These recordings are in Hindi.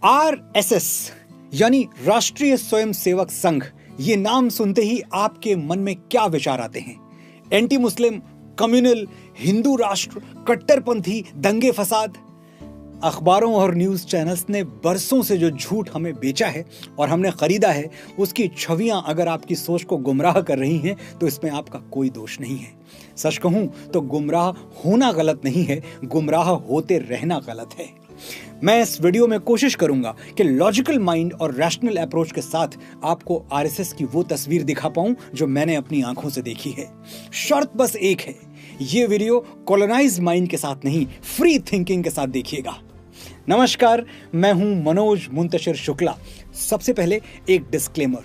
आरएसएस यानी राष्ट्रीय स्वयंसेवक संघ, ये नाम सुनते ही आपके मन में क्या विचार आते हैं? एंटी मुस्लिम, कम्युनल, हिंदू राष्ट्र, कट्टरपंथी, दंगे फसाद। अखबारों और न्यूज चैनल्स ने बरसों से जो झूठ हमें बेचा है और हमने खरीदा है, उसकी छवियां अगर आपकी सोच को गुमराह कर रही हैं तो इसमें आपका कोई दोष नहीं है। सच कहूं तो गुमराह होना गलत नहीं है, गुमराह होते रहना गलत है। मैं इस वीडियो में कोशिश करूंगा कि लॉजिकल माइंड और रैशनल अप्रोच के साथ आपको आरएसएस की वो तस्वीर दिखा पाऊं जो मैंने अपनी आंखों से देखी है। शर्त बस एक है, ये वीडियो कॉलोनाइज्ड माइंड के साथ नहीं, फ्री थिंकिंग के साथ देखिएगा। नमस्कार, मैं हूं मनोज मुंतशिर शुक्ला। सबसे पहले एक डिस्क्लेमर,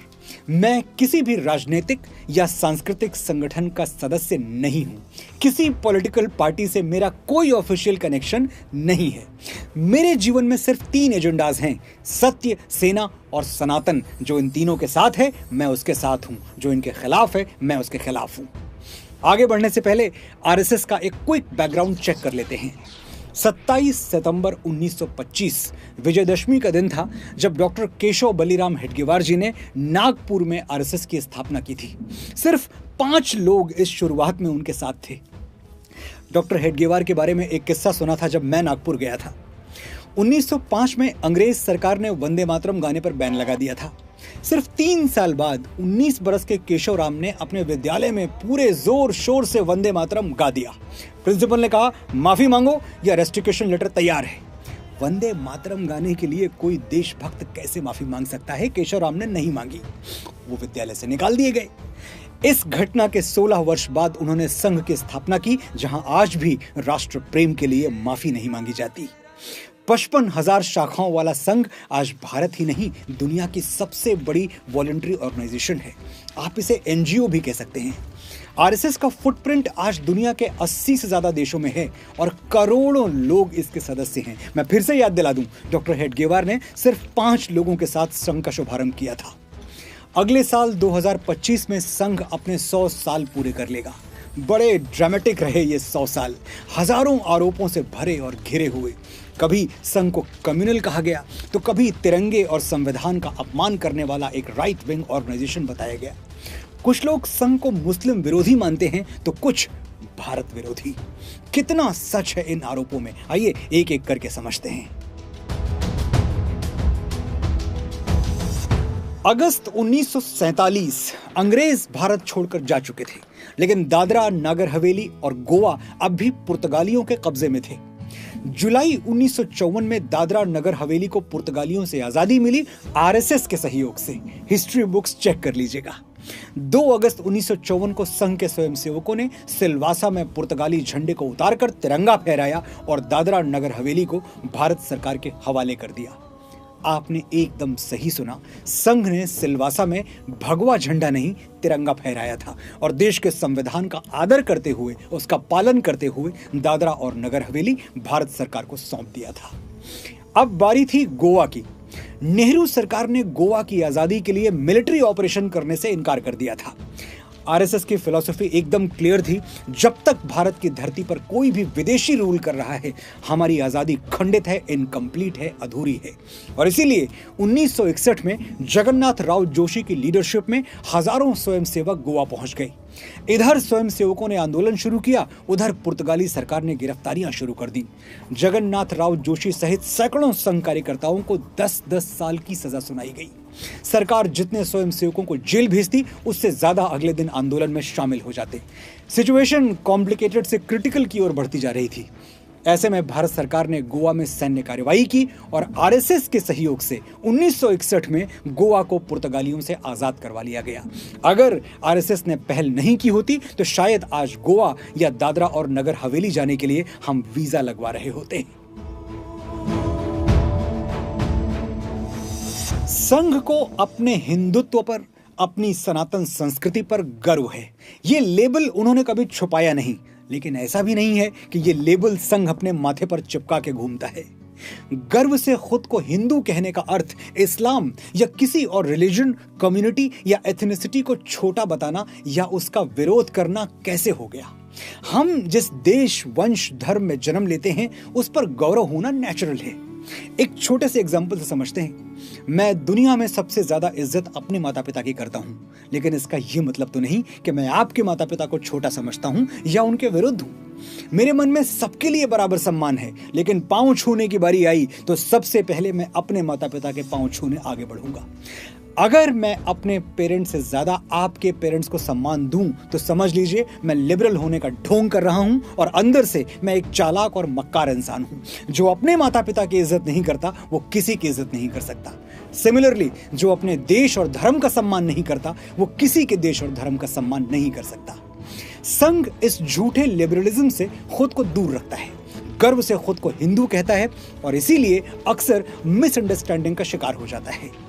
मैं किसी भी राजनीतिक या सांस्कृतिक संगठन का सदस्य नहीं हूं। किसी पॉलिटिकल पार्टी से मेरा कोई ऑफिशियल कनेक्शन नहीं है। मेरे जीवन में सिर्फ 3 एजेंडाज हैं, सत्य, सेना और सनातन। जो इन तीनों के साथ है मैं उसके साथ हूं, जो इनके खिलाफ है मैं उसके खिलाफ हूं। आगे बढ़ने से पहले आरएसएस का एक क्विक बैकग्राउंड चेक कर लेते हैं। 27 सितंबर 1925 विजयदशमी का दिन था जब डॉक्टर केशव बलिराम हेडगेवार जी ने नागपुर में आरएसएस की स्थापना की थी। सिर्फ 5 लोग इस शुरुआत में उनके साथ थे। डॉक्टर हेडगेवार के बारे में एक किस्सा सुना था जब मैं नागपुर गया था। 1905 में अंग्रेज सरकार ने वंदे मातरम गाने पर बैन लगा दिया था। सिर्फ 3 साल बाद 19 बरस के केशव राम ने अपने विद्यालय में पूरे जोर शोर से वंदे मातरम गा दिया। प्रिंसिपल ने कहा, माफी मांगो या रेस्टिकेशन लेटर तैयार है। वंदे मातरम गाने के लिए कोई देशभक्त कैसे माफी मांग सकता है? केशव राम ने नहीं मांगी, वो विद्यालय से निकाल दिए गए। इस घटना के 16 वर्ष बाद उन्होंने संघ की स्थापना की, जहां आज भी राष्ट्र प्रेम के लिए माफी नहीं मांगी जाती। 55,000 शाखाओं वाला संघ आज भारत ही नहीं, दुनिया की सबसे बड़ी वॉलंटरी ऑर्गेनाइजेशन है। आप इसे एनजीओ भी कह सकते हैं। आरएसएस का फुटप्रिंट आज दुनिया के 80 से ज्यादा देशों में है और करोड़ों लोग इसके सदस्य हैं। मैं फिर से याद दिला दूं, डॉक्टर हेडगेवार ने सिर्फ 5 लोगों के साथ संघ का शुभारंभ किया था। अगले साल 2025 में संघ अपने 100 साल पूरे कर लेगा। बड़े ड्रामेटिक रहे ये 100 साल, हजारों आरोपों से भरे और घिरे हुए। कभी संघ को कम्युनल कहा गया तो कभी तिरंगे और संविधान का अपमान करने वाला एक राइट विंग ऑर्गेनाइजेशन बताया गया। कुछ लोग संघ को मुस्लिम विरोधी मानते हैं तो कुछ भारत विरोधी। कितना सच है इन आरोपों में, आइए एक एक करके समझते हैं। अगस्त 1947 अंग्रेज भारत छोड़कर जा चुके थे, लेकिन दादरा नगर हवेली और गोवा अब भी पुर्तगालियों के कब्जे में थे। जुलाई 1954 में दादरा नगर हवेली को पुर्तगालियों से आजादी मिली, आरएसएस के सहयोग से। हिस्ट्री बुक्स चेक कर लीजिएगा। 2 अगस्त 1954 को संघ के स्वयंसेवकों ने सिलवासा में पुर्तगाली झंडे को उतारकर तिरंगा फहराया और दादरा नगर हवेली को भारत सरकार के हवाले कर दिया। आपने एकदम सही सुना, संघ ने सिलवासा में भगवा झंडा नहीं, तिरंगा फहराया था और देश के संविधान का आदर करते हुए, उसका पालन करते हुए दादरा और नगर हवेली भारत सरकार को सौंप दिया था। अब बारी थी गोवा की। नेहरू सरकार ने गोवा की आजादी के लिए मिलिट्री ऑपरेशन करने से इनकार कर दिया था। आरएसएस की फिलॉसफी एकदम क्लियर थी, जब तक भारत की धरती पर कोई भी विदेशी रूल कर रहा है, हमारी आजादी खंडित है, इनकम्प्लीट है, अधूरी है। और इसीलिए 1961 में जगन्नाथ राव जोशी की लीडरशिप में हजारों स्वयंसेवक गोवा पहुंच गए। इधर स्वयंसेवकों ने आंदोलन शुरू किया, उधर पुर्तगाली सरकार ने गिरफ्तारियां शुरू कर दी। जगन्नाथ राव जोशी सहित सैकड़ों संघ कार्यकर्ताओं को 10-10 साल की सजा सुनाई गई। सरकार जितने स्वयंसेवकों को जेल भेजती, उससे ज्यादा अगले दिन आंदोलन में शामिल हो जाते। सिचुएशन कॉम्प्लिकेटेड से क्रिटिकल की ओर बढ़ती जा रही थी। ऐसे में भारत सरकार ने गोवा में सैन्य कार्रवाई की और आरएसएस के सहयोग से 1961 में गोवा को पुर्तगालियों से आजाद करवा लिया गया। अगर आरएसएस ने पहल नहीं की होती तो शायद आज गोवा या दादरा और नगर हवेली जाने के लिए हम वीजा लगवा रहे होते। संघ को अपने हिंदुत्व पर, अपनी सनातन संस्कृति पर गर्व है। ये लेबल उन्होंने कभी छुपाया नहीं, लेकिन ऐसा भी नहीं है कि ये लेबल संघ अपने माथे पर चिपका के घूमता है। गर्व से खुद को हिंदू कहने का अर्थ इस्लाम या किसी और रिलीजन, कम्युनिटी या एथनिसिटी को छोटा बताना या उसका विरोध करना कैसे हो गया? हम जिस देश, वंश, धर्म में जन्म लेते हैं उस पर गौरव होना नेचुरल है। एक छोटे से एग्जाम्पल से समझते हैं। मैं दुनिया में सबसे ज्यादा इज्जत अपने माता पिता की करता हूं, लेकिन इसका यह मतलब तो नहीं कि मैं आपके माता पिता को छोटा समझता हूं या उनके विरुद्ध हूं। मेरे मन में सबके लिए बराबर सम्मान है, लेकिन पांव छूने की बारी आई तो सबसे पहले मैं अपने माता पिता के पांव छूने आगे बढ़ूंगा। अगर मैं अपने पेरेंट्स से ज्यादा आपके पेरेंट्स को सम्मान दूं तो समझ लीजिए मैं लिबरल होने का ढोंग कर रहा हूं और अंदर से मैं एक चालाक और मक्कार इंसान हूं। जो अपने माता पिता की इज्जत नहीं करता वो किसी की इज्जत नहीं कर सकता। सिमिलरली, जो अपने देश और धर्म का सम्मान नहीं करता वो किसी के देश और धर्म का सम्मान नहीं कर सकता। संघ इस झूठे लिबरलिज्म से खुद को दूर रखता है, गर्व से खुद को हिंदू कहता है और इसीलिए अक्सर मिसअंडरस्टैंडिंग का शिकार हो जाता है।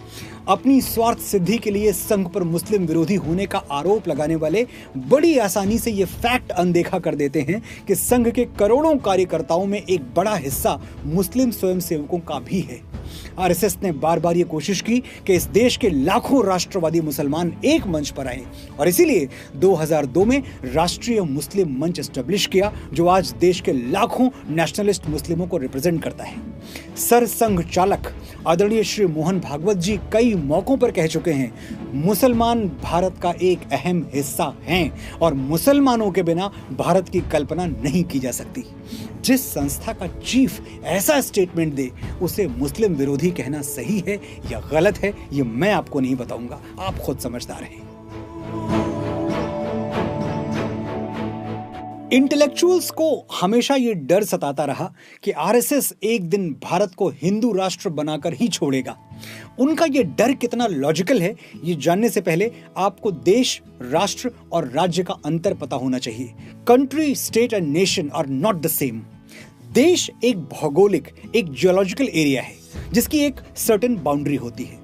अपनी स्वार्थ सिद्धि के लिए संघ पर मुस्लिम विरोधी होने का आरोप लगाने वाले बड़ी आसानी से यह फैक्ट अनदेखा कर देते हैं कि संघ के करोड़ों कार्यकर्ताओं में एक बड़ा हिस्सा मुस्लिम स्वयंसेवकों का भी है। आरएसएस ने बार बार ये कोशिश की कि इस देश के लाखों राष्ट्रवादी मुसलमान एक मंच पर आए और इसीलिए 2002 में राष्ट्रीय मुस्लिम मंच एस्टेब्लिश किया, जो आज देश के लाखों नेशनलिस्ट मुस्लिमों को रिप्रेजेंट करता है। सरसंघ चालक आदरणीय श्री मोहन भागवत जी कई मौकों पर कह चुके हैं, मुसलमान भारत का एक अहम हिस्सा हैं और मुसलमानों के बिना भारत की कल्पना नहीं की जा सकती। जिस संस्था का चीफ ऐसा स्टेटमेंट दे उसे मुस्लिम विरोधी कहना सही है या गलत है, ये मैं आपको नहीं बताऊंगा, आप खुद समझदार हैं। इंटेलेक्चुअल्स को हमेशा ये डर सताता रहा कि आरएसएस एक दिन भारत को हिंदू राष्ट्र बनाकर ही छोड़ेगा। उनका ये डर कितना लॉजिकल है, ये जानने से पहले आपको देश, राष्ट्र और राज्य का अंतर पता होना चाहिए। Country, state and nation are not the same. देश एक भौगोलिक, एक जियोलॉजिकल एरिया है जिसकी एक सर्टेन बाउंड्री होती है।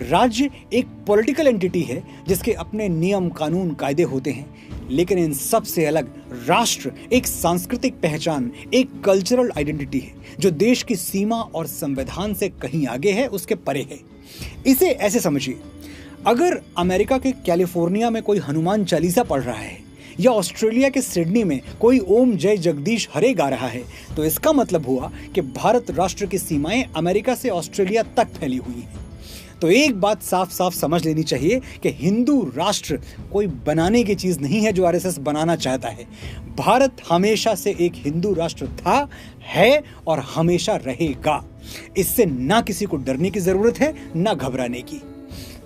राज्य एक पॉलिटिकल एंटिटी है जिसके अपने नियम, कानून, कायदे होते हैं। लेकिन इन सब से अलग राष्ट्र एक सांस्कृतिक पहचान, एक कल्चरल आइडेंटिटी है जो देश की सीमा और संविधान से कहीं आगे है, उसके परे है। इसे ऐसे समझिए, अगर अमेरिका के कैलिफोर्निया में कोई हनुमान चालीसा पढ़ रहा है या ऑस्ट्रेलिया के सिडनी में कोई ओम जय जगदीश हरे गा रहा है तो इसका मतलब हुआ कि भारत राष्ट्र की सीमाएं अमेरिका से ऑस्ट्रेलिया तक फैली हुई हैं। तो एक बात साफ साफ समझ लेनी चाहिए कि हिंदू राष्ट्र कोई बनाने की चीज नहीं है जो आरएसएस बनाना चाहता है। भारत हमेशा से एक हिंदू राष्ट्र था, है और हमेशा रहेगा। इससे ना किसी को डरने की जरूरत है ना घबराने की।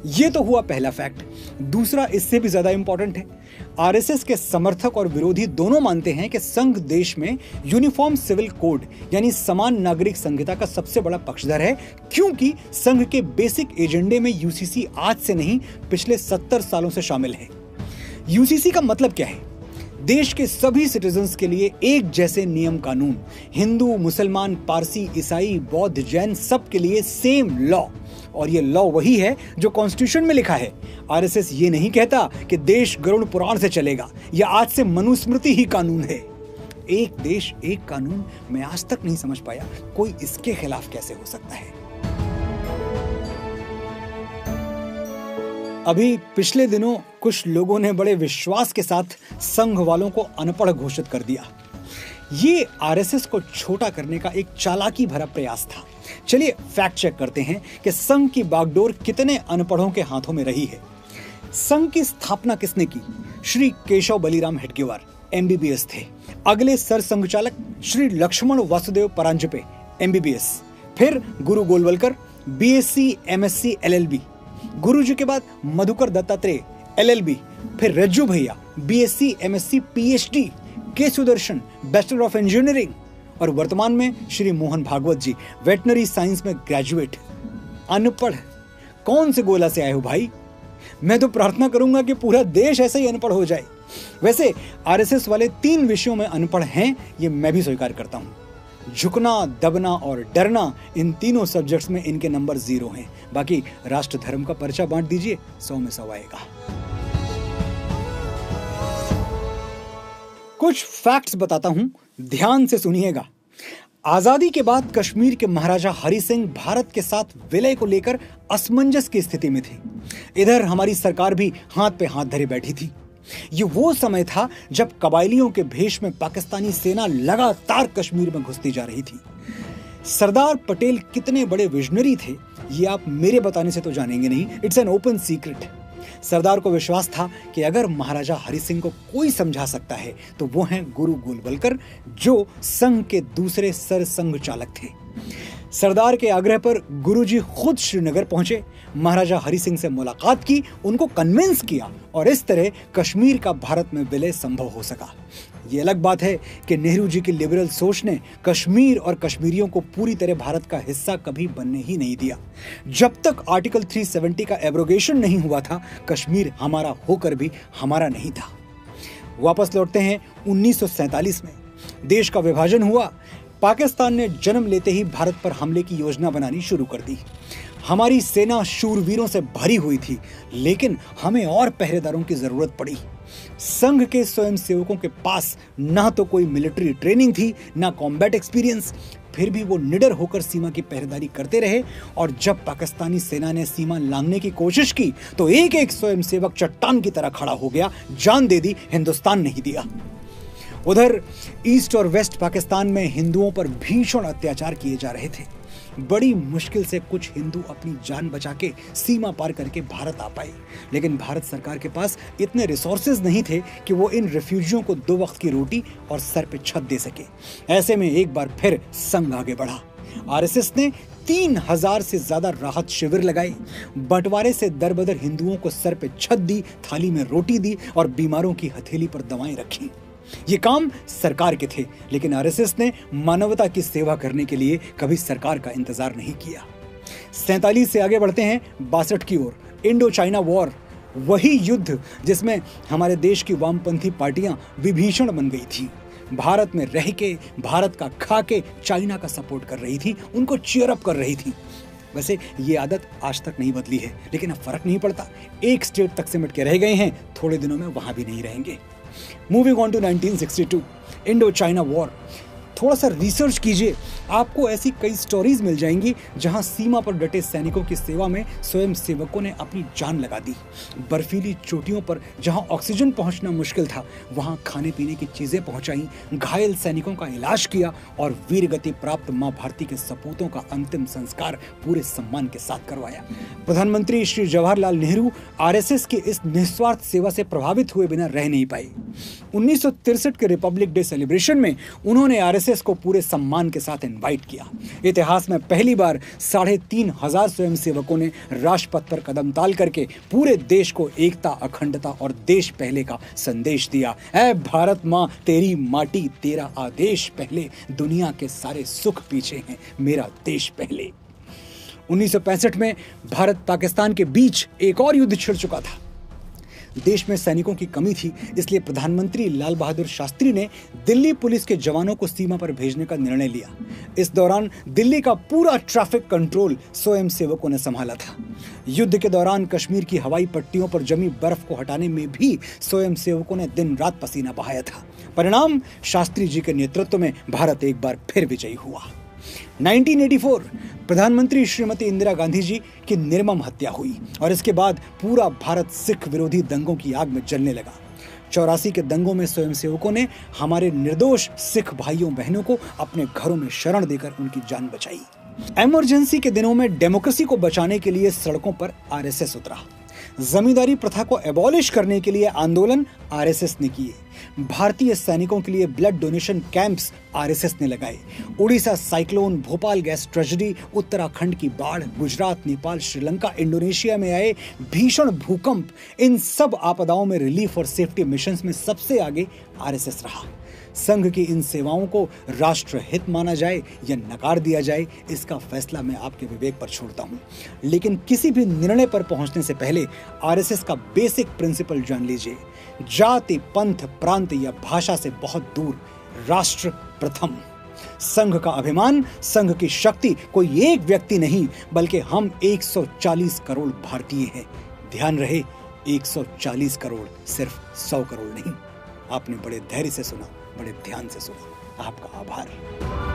ये तो हुआ पहला फैक्ट। दूसरा इससे भी ज्यादा इंपॉर्टेंट है। आरएसएस के समर्थक और विरोधी दोनों मानते हैं कि संघ देश में यूनिफॉर्म सिविल कोड यानी समान नागरिक संहिता का सबसे बड़ा पक्षधर है, क्योंकि संघ के बेसिक एजेंडे में यूसीसी आज से नहीं पिछले 70 सालों से शामिल है। यूसीसी का मतलब क्या है? देश के सभी सिटीजन्स के लिए एक जैसे नियम कानून, हिंदू, मुसलमान, पारसी, ईसाई, बौद्ध, जैन, सब के लिए सेम लॉ। और ये लॉ वही है जो कॉन्स्टिट्यूशन में लिखा है। आरएसएस ये नहीं कहता कि देश गरुड़ पुराण से चलेगा या आज से मनुस्मृति ही कानून है। एक देश एक कानून, मैं आज तक नहीं समझ पाया कोई इसके खिलाफ कैसे हो सकता है। अभी पिछले दिनों कुछ लोगों ने बड़े विश्वास के साथ संघ वालों को अनपढ़ घोषित कर दिया। ये आरएसएस को छोटा करने का एक चालाकी भरा प्रयास था। चलिए फैक्ट चेक करते हैं कि संघ की बागडोर कितने अनपढ़ों के हाथों में रही है। संघ की स्थापना किसने की? श्री केशव बलिराम हेडगेवार एमबीबीएस थे। अगले सर संघचालक श्री लक्ष्मण वासुदेव परांजपे एमबीबीएस, फिर गुरु गोलवलकर बीएससी एमएससी एलएलबी, गुरुजी के बाद मधुकर दत्तात्रेय एलएलबी, फिर रज्जू भैया बीएससी एमएससी पीएचडी, के सुदर्शन बैचलर ऑफ इंजीनियरिंग और वर्तमान में श्री मोहन भागवत जी वेटनरी साइंस में ग्रेजुएट। अनपढ़ कौन से गोला से आए हो भाई? मैं तो प्रार्थना करूंगा कि पूरा देश ऐसे ही अनपढ़ हो जाए। वैसे आरएसएस वाले 3 विषयों में अनपढ़ हैं, ये मैं भी स्वीकार करता हूं। झुकना, दबना और डरना, इन तीनों सब्जेक्ट्स में इनके नंबर 0 हैं। बाकी राष्ट्र धर्म का पर्चा बांट दीजिए, 100 में 100 आएगा। कुछ फैक्ट्स बताता हूं, ध्यान से सुनिएगा। आजादी के बाद कश्मीर के महाराजा हरि सिंह भारत के साथ विलय को लेकर असमंजस की स्थिति में थे। इधर हमारी सरकार भी हाथ पे हाथ धरे बैठी थी। ये वो समय था जब कबायलियों के भेष में पाकिस्तानी सेना लगातार कश्मीर में घुसती जा रही थी। सरदार पटेल कितने बड़े विजनरी थे ये आप मेरे बताने से तो जानेंगे नहीं, इट्स एन ओपन सीक्रेट। सरदार को विश्वास था कि अगर महाराजा हरि सिंह को कोई समझा सकता है तो वो हैं गुरु गोलवलकर, जो संघ के दूसरे सर संघ चालक थे। सरदार के आग्रह पर गुरुजी खुद श्रीनगर पहुंचे, महाराजा हरि सिंह से मुलाकात की, उनको कन्विंस किया और इस तरह कश्मीर का भारत में विलय संभव हो सका। ये अलग बात है कि नेहरू जी की लिबरल सोच ने कश्मीर और कश्मीरियों को पूरी तरह भारत का हिस्सा कभी बनने ही नहीं दिया। जब तक आर्टिकल 370 का एब्रोगेशन नहीं हुआ था, कश्मीर हमारा होकर भी हमारा नहीं था। वापस लौटते हैं 1947 में। देश का विभाजन हुआ। पाकिस्तान ने जन्म लेते ही भारत पर हमले की योजना बनानी शुरू कर दी। हमारी सेना शूरवीरों से भरी हुई थी, लेकिन हमें और पहरेदारों की जरूरत पड़ी। संघ के स्वयंसेवकों के पास ना तो कोई मिलिट्री ट्रेनिंग थी, ना कॉम्बैट एक्सपीरियंस। फिर भी वो निडर होकर सीमा की पहरेदारी करते रहे और जब पाकिस्तानी सेना ने सीमा लांघने की कोशिश की तो एक एक स्वयंसेवक चट्टान की तरह खड़ा हो गया, जान दे दी, हिंदुस्तान नहीं दिया। उधर ईस्ट और वेस्ट पाकिस्तान में हिंदुओं पर भीषण अत्याचार किए जा रहे थे। बड़ी मुश्किल से कुछ हिंदू अपनी जान बचा के सीमा पार करके भारत आ पाए, लेकिन भारत सरकार के पास इतने रिसोर्सेज नहीं थे कि वो इन रिफ्यूजियों को 2 वक्त की रोटी और सर पे छत दे सके। ऐसे में एक बार फिर संघ आगे बढ़ा। आरएसएस ने 3000 से ज्यादा राहत शिविर लगाए, बंटवारे से दरबदर हिंदुओं को सर पे छत दी, थाली में रोटी दी और बीमारों की हथेली पर दवाएं रखी। ये काम सरकार के थे, लेकिन आरएसएस ने मानवता की सेवा करने के लिए कभी सरकार का इंतजार नहीं किया। 47 से आगे बढ़ते हैं 62 की ओर। इंडो चाइना वॉर, वही युद्ध जिसमें हमारे देश की वामपंथी पार्टियां विभीषण बन गई थी। भारत में रह के, भारत का खा के चाइना का सपोर्ट कर रही थी, उनको चीयर अप कर रही थी। वैसे ये आदत आज तक नहीं बदली है, लेकिन अब फर्क नहीं पड़ता। एक स्टेट तक सिमट के रह गए हैं, थोड़े दिनों में वहां भी नहीं रहेंगे। Moving on to 1962, Indo China war. थोड़ा सा रिसर्च कीजिए, आपको ऐसी कई स्टोरीज मिल जाएंगी जहां सीमा पर डटे सैनिकों की सेवा में स्वयं सेवकों ने अपनी जान लगा दी। बर्फीली चोटियों पर जहां ऑक्सीजन पहुंचना मुश्किल था, वहां खाने पीने की चीजें पहुंचाई, घायल सैनिकों का इलाज किया और वीर गति प्राप्त मां भारती के सपूतों का अंतिम संस्कार पूरे सम्मान के साथ करवाया। प्रधानमंत्री श्री जवाहरलाल नेहरू आरएसएस की इस निस्वार्थ सेवा से प्रभावित हुए बिना रह नहीं पाए। 1963 के रिपब्लिक डे सेलिब्रेशन में उन्होंने आरएसएस को पूरे सम्मान के साथ इनवाइट किया। इतिहास में पहली बार 3500 स्वयंसेवकों ने राजपथ पर कदम ताल करके पूरे देश को एकता, अखंडता और देश पहले का संदेश दिया। ऐ भारत माँ, तेरी माटी तेरा आदेश पहले, दुनिया के सारे सुख पीछे हैं, मेरा देश पहले। 1965 में भारत पाकिस्तान के बीच एक और युद्ध छिड़ चुका था। देश में सैनिकों की कमी थी, इसलिए प्रधानमंत्री लाल बहादुर शास्त्री ने दिल्ली पुलिस के जवानों को सीमा पर भेजने का निर्णय लिया। इस दौरान दिल्ली का पूरा ट्रैफिक कंट्रोल स्वयं सेवकों ने संभाला था। युद्ध के दौरान कश्मीर की हवाई पट्टियों पर जमी बर्फ को हटाने में भी स्वयं सेवकों ने दिन रात पसीना बहाया था। परिणाम, शास्त्री जी के नेतृत्व में भारत एक बार फिर विजयी हुआ। 1984 प्रधानमंत्री श्रीमती इंदिरा गांधी जी की निर्मम हत्या हुई और इसके बाद पूरा भारत सिख विरोधी दंगों की आग में जलने लगा। 84 के दंगों में स्वयंसेवकों ने हमारे निर्दोष सिख भाइयों बहनों को अपने घरों में शरण देकर उनकी जान बचाई। इमरजेंसी के दिनों में डेमोक्रेसी को बचाने के लिए सड़कों पर आरएसएस उतरा। जमींदारी प्रथा को एबॉलिश करने के लिए आंदोलन आरएसएस ने किए। भारतीय सैनिकों के लिए ब्लड डोनेशन कैंप्स आरएसएस ने लगाए। Orissa cyclone, Bhopal gas tragedy, Uttarakhand की बाढ़, गुजरात, नेपाल, श्रीलंका, इंडोनेशिया में आए भीषण भूकंप, इन सब आपदाओं में रिलीफ और सेफ्टी मिशंस में सबसे आगे आरएसएस रहा। संघ की इन सेवाओं को राष्ट्र हित माना जाए या नकार दिया जाए, इसका फैसला मैं आपके विवेक पर छोड़ता हूं। लेकिन किसी भी निर्णय पर पहुंचने से पहले आरएसएस का बेसिक प्रिंसिपल जान लीजिए। जाति, पंथ, प्रांत या भाषा से बहुत दूर, राष्ट्र प्रथम। संघ का अभिमान, संघ की शक्ति कोई एक व्यक्ति नहीं, बल्कि हम 140 करोड़ भारतीय हैं। ध्यान रहे, 140 करोड़, सिर्फ 100 करोड़ नहीं। आपने बड़े धैर्य से सुना, बड़े ध्यान से सुना। आपका आभार।